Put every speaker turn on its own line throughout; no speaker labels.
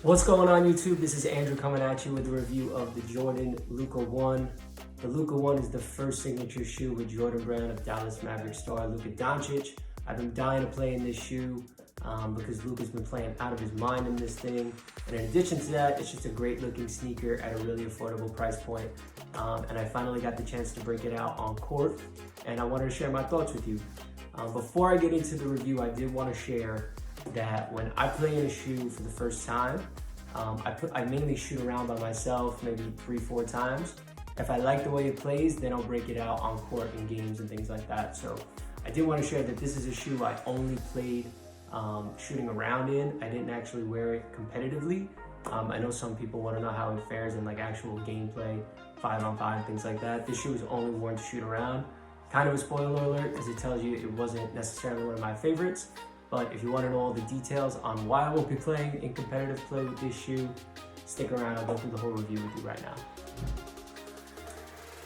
What's going on YouTube? This is Andrew coming at you with a review of the Jordan Luka 1. The Luka 1 is the first signature shoe with Jordan brand of Dallas Mavericks star Luka Doncic. I've been dying to play in this shoe because Luka's been playing out of his mind in this thing. And in addition to that, it's just a great looking sneaker at a really affordable price point. And I finally got the chance to break it out on court, and I wanted to share my thoughts with you. Before I get into the review, I did want to share that when I play in a shoe for the first time, I mainly shoot around by myself, maybe 3-4 times. If I like the way it plays, then I'll break it out on court in games and things like that. So I did want to share that this is a shoe I only played shooting around in. I didn't actually wear it competitively. I know some people want to know how it fares in like actual gameplay, 5-on-5, things like that. This shoe was only worn to shoot around. Kind of a spoiler alert, because it tells you it wasn't necessarily one of my favorites. But if you want to know all the details on why I won't be playing in competitive play with this shoe, stick around. I'll go through the whole review with you right now.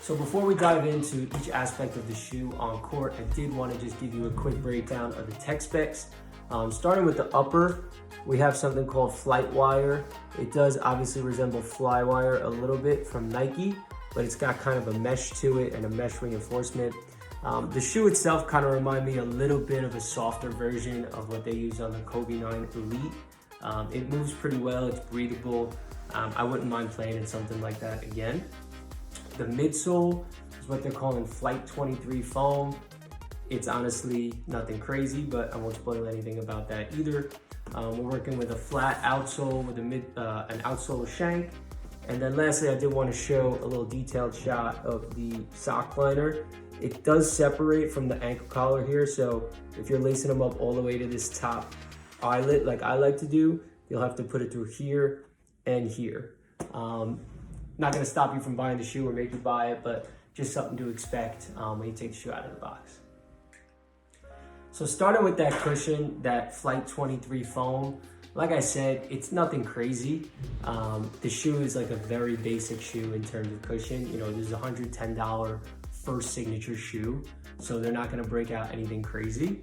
So before we dive into each aspect of the shoe on court, I did want to just give you a quick breakdown of the tech specs. Starting with the upper, we have something called Flight Wire. It does obviously resemble Flywire a little bit from Nike, but it's got kind of a mesh to it and a mesh reinforcement. The shoe itself kind of reminds me a little bit of a softer version of what they use on the Kobe 9 Elite. It moves pretty well, it's breathable. I wouldn't mind playing in something like that again. The midsole is what they're calling Flight 23 foam. It's honestly nothing crazy, but I won't spoil anything about that either. We're working with a flat outsole with an outsole shank. And then lastly, I did want to show a little detailed shot of the sock liner. It does separate from the ankle collar here, so if you're lacing them up all the way to this top eyelet like I like to do, you'll have to put it through here and here. Not gonna stop you from buying the shoe or make you buy it, but just something to expect when you take the shoe out of the box. So starting with that cushion, that Flight 23 foam, like I said, it's nothing crazy. The shoe is like a very basic shoe in terms of cushion. You know, this is a $110 first signature shoe, so they're not gonna break out anything crazy.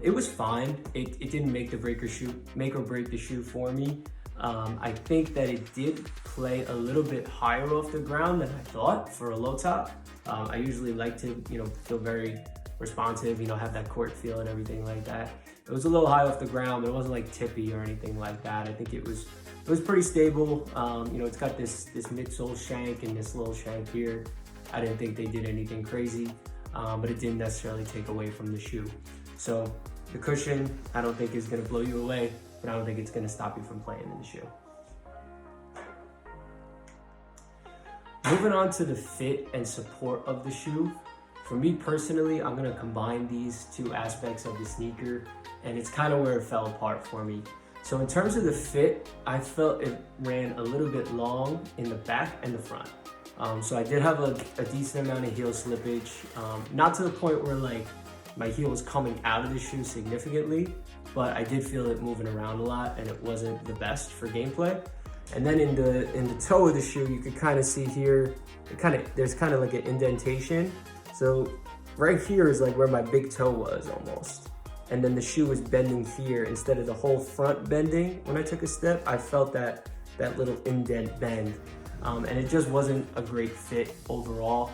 It was fine. It didn't make or break the shoe for me. I think that it did play a little bit higher off the ground than I thought for a low top. I usually like to, feel very responsive, have that court feel and everything like that. It was a little high off the ground, but it wasn't like tippy or anything like that. I think it was pretty stable. It's got this midsole shank and this little shank here. I didn't think they did anything crazy, but it didn't necessarily take away from the shoe. So the cushion, I don't think is gonna blow you away, but I don't think it's gonna stop you from playing in the shoe. Moving on to the fit and support of the shoe. For me personally, I'm gonna combine these two aspects of the sneaker, and it's kind of where it fell apart for me. So in terms of the fit, I felt it ran a little bit long in the back and the front. So I did have a decent amount of heel slippage, not to the point where like my heel was coming out of the shoe significantly, but I did feel it moving around a lot, and it wasn't the best for gameplay. And then in the toe of the shoe, you could kind of see here, there's kind of like an indentation. So right here is like where my big toe was almost. And then the shoe was bending here instead of the whole front bending. When I took a step, I felt that little indent bend. And it just wasn't a great fit overall.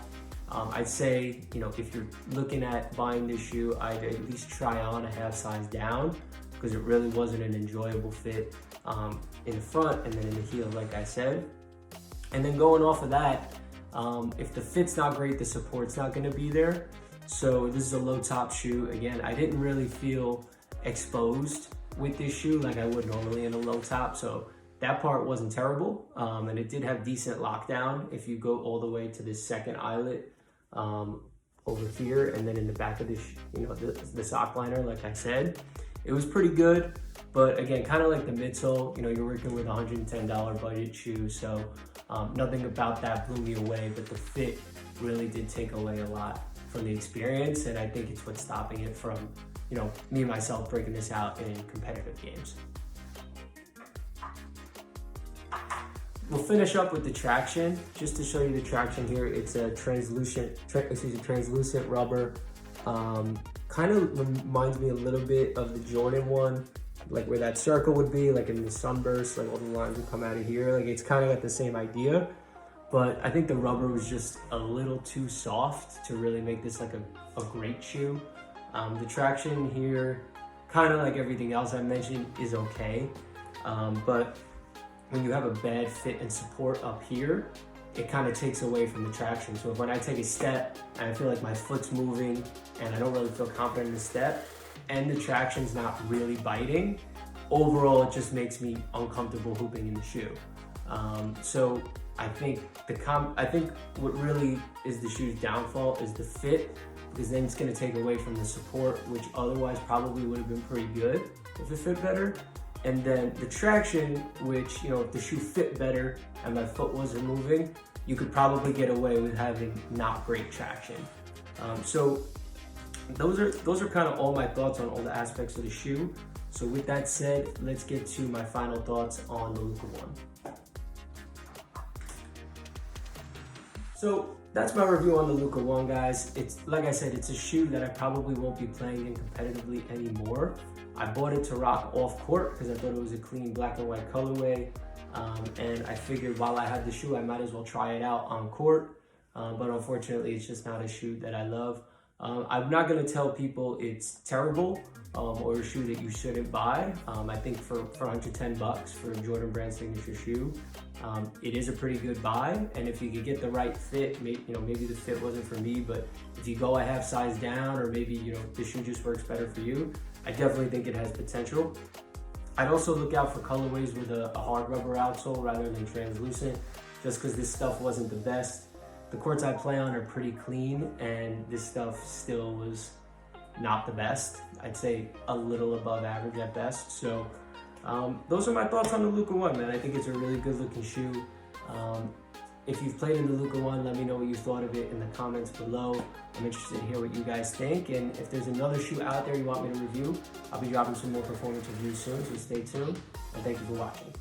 I'd say, if you're looking at buying this shoe, I'd at least try on a half size down, because it really wasn't an enjoyable fit in the front and then in the heel, like I said. And then going off of that, if the fit's not great, the support's not gonna be there. So this is a low top shoe. Again, I didn't really feel exposed with this shoe like I would normally in a low top. So that part wasn't terrible. And it did have decent lockdown if you go all the way to this second eyelet over here, and then in the back of the sock liner, like I said. It was pretty good, but again, kind of like the midsole, you're working with a $110 budget shoe, so nothing about that blew me away, but the fit really did take away a lot from the experience, and I think it's what's stopping it from, me and myself breaking this out in competitive games. We'll finish up with the traction. Just to show you the traction here, it's a translucent rubber. Kind of reminds me a little bit of the Jordan 1 like where that circle would be, like in the sunburst, like all the lines would come out of here. Like it's kind of got the same idea, but I think the rubber was just a little too soft to really make this like a great shoe. The traction here, kind of like everything else I mentioned, is okay, but when you have a bad fit and support up here, it kind of takes away from the traction. So when I take a step and I feel like my foot's moving and I don't really feel confident in the step and the traction's not really biting, overall it just makes me uncomfortable hooping in the shoe. So I think what really is the shoe's downfall is the fit, because then it's going to take away from the support, which otherwise probably would have been pretty good if it fit better. And then the traction, which, if the shoe fit better and my foot wasn't moving, you could probably get away with having not great traction. So those are kind of all my thoughts on all the aspects of the shoe. So with that said, let's get to my final thoughts on the Luka 1. So that's my review on the Luka 1, guys. It's, like I said, it's a shoe that I probably won't be playing in competitively anymore. I bought it to rock off court because I thought it was a clean black and white colorway. And I figured while I had the shoe, I might as well try it out on court. But unfortunately, it's just not a shoe that I love. I'm not gonna tell people it's terrible or a shoe that you shouldn't buy. I think for $110 for a Jordan brand signature shoe, it is a pretty good buy. And if you could get the right fit, maybe the fit wasn't for me, but if you go a half size down, or maybe the shoe just works better for you, I definitely think it has potential. I'd also look out for colorways with a hard rubber outsole rather than translucent, just because this stuff wasn't the best. The courts I play on are pretty clean, and this stuff still was not the best. I'd say a little above average at best. So those are my thoughts on the Luka 1, man. I think it's a really good looking shoe. If you've played in the Luka 1, let me know what you thought of it in the comments below. I'm interested to hear what you guys think. And if there's another shoe out there you want me to review, I'll be dropping some more performance reviews soon, so stay tuned. And thank you for watching.